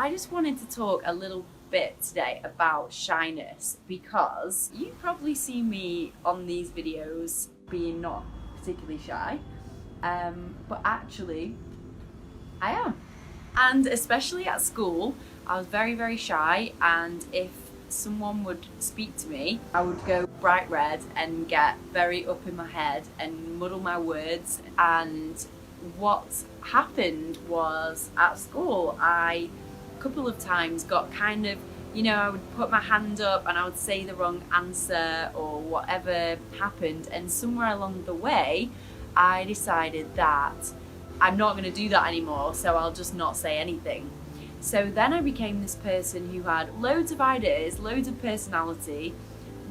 I just wanted to talk a little bit today about shyness, because you probably see me on these videos being not particularly shy, but actually I am. And especially at school, I was very, very shy, and if someone would speak to me, I would go bright red and get very up in my head and muddle my words. And what happened was, at school, I a couple of times got kind of, I would put my hand up and I would say the wrong answer or whatever happened, and somewhere along the way I decided that I'm not going to do that anymore, so I'll just not say anything. So then I became this person who had loads of ideas, loads of personality,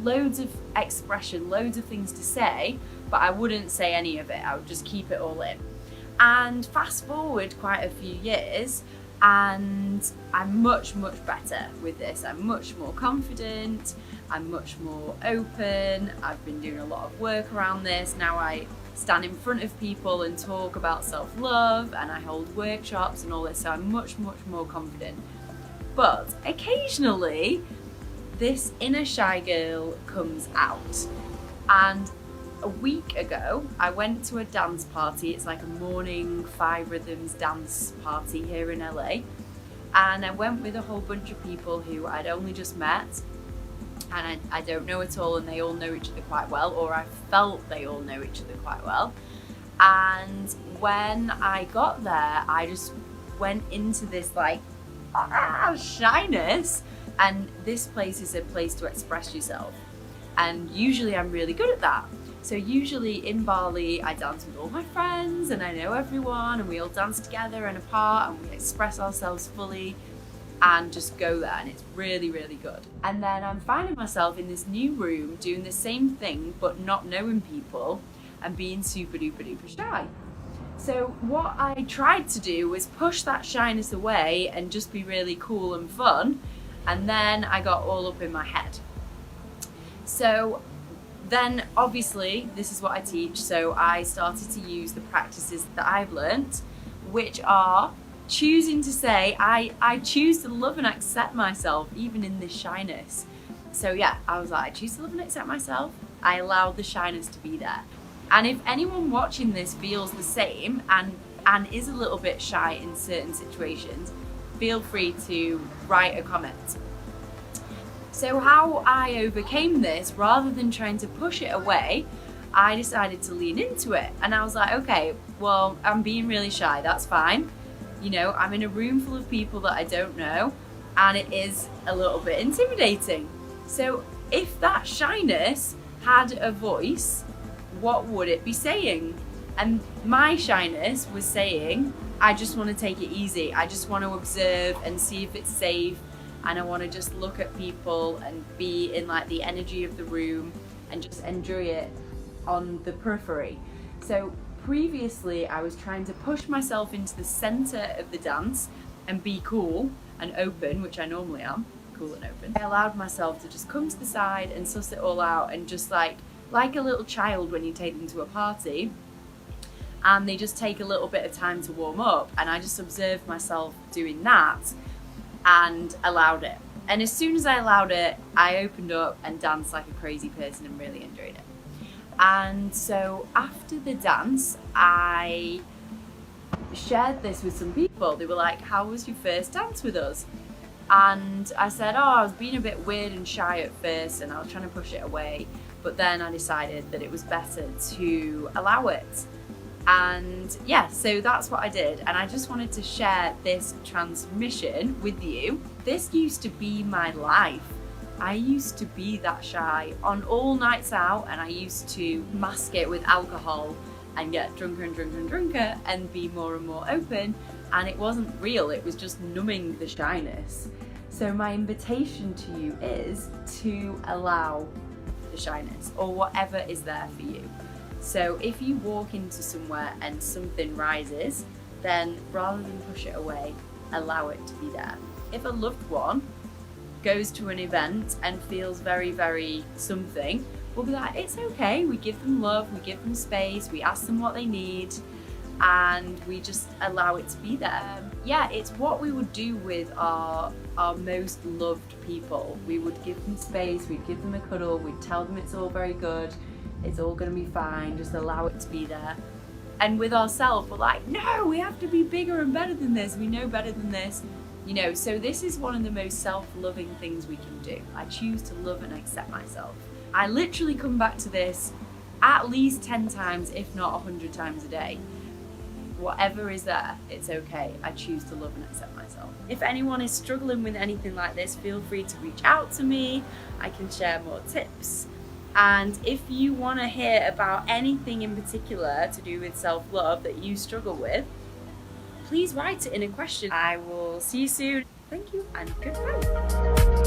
loads of expression, loads of things to say, but I wouldn't say any of it. I would just keep it all in. And fast forward quite a few years, and I'm much, much better with this. I'm much more confident, I'm much more open, I've been doing a lot of work around this. Now I stand in front of people and talk about self-love, and I hold workshops and all this, so I'm much, much more confident. But occasionally this inner shy girl comes out. And a week ago I went to a dance party. It's like a morning 5 rhythms dance party here in LA, and I went with a whole bunch of people who I'd only just met, and I don't know at all, and they all know each other quite well, or I felt they all know each other quite well. And when I got there, I just went into this like shyness, and this place is a place to express yourself, and usually I'm really good at that. So usually in Bali I dance with all my friends and I know everyone, and we all dance together and apart, and we express ourselves fully and just go there, and it's really, really good. And then I'm finding myself in this new room doing the same thing but not knowing people and being super duper duper shy. So what I tried to do was push that shyness away and just be really cool and fun, and then I got all up in my head. So then obviously this is what I teach, so I started to use the practices that I've learnt, which are choosing to say, I choose to love and accept myself even in this shyness. So yeah, I was like, I choose to love and accept myself. I allowed the shyness to be there. And if anyone watching this feels the same and is a little bit shy in certain situations, feel free to write a comment. So how I overcame this, rather than trying to push it away, I decided to lean into it. And I was like, okay, well, I'm being really shy, that's fine. I'm in a room full of people that I don't know, and it is a little bit intimidating. So if that shyness had a voice, what would it be saying? And my shyness was saying, I just want to take it easy. I just want to observe and see if it's safe. And I want to just look at people and be in like the energy of the room and just enjoy it on the periphery. So previously I was trying to push myself into the center of the dance and be cool and open, which I normally am, cool and open. I allowed myself to just come to the side and suss it all out, and just like a little child when you take them to a party and they just take a little bit of time to warm up, and I just observed myself doing that and allowed it. And as soon as I allowed it, I opened up and danced like a crazy person and really enjoyed it. And so after the dance, I shared this with some people. They were like, how was your first dance with us? And I said, I was being a bit weird and shy at first, and I was trying to push it away, but then I decided that it was better to allow it. And yeah, so that's what I did, and I just wanted to share this transmission with you. This used to be my life. I used to be that shy on all nights out, and I used to mask it with alcohol and get drunker and drunker and drunker and be more and more open, and it wasn't real, it was just numbing the shyness. So my invitation to you is to allow the shyness, or whatever is there for you. So if you walk into somewhere and something rises, then rather than push it away, allow it to be there. If a loved one goes to an event and feels very, very something, we'll be like, it's okay, we give them love, we give them space, we ask them what they need, and we just allow it to be there. Yeah, it's what we would do with our most loved people. We would give them space, we'd give them a cuddle, we'd tell them it's all very good, it's all gonna be fine, just allow it to be there. And with ourselves, we're like, no, we have to be bigger and better than this, we know better than this. You know, so this is one of the most self-loving things we can do. I choose to love and accept myself. I literally come back to this at least 10 times, if not 100 times a day. Whatever is there, it's okay. I choose to love and accept myself. If anyone is struggling with anything like this, feel free to reach out to me. I can share more tips. And if you want to hear about anything in particular to do with self-love that you struggle with, please write it in a question. I will see you soon. Thank you and goodbye.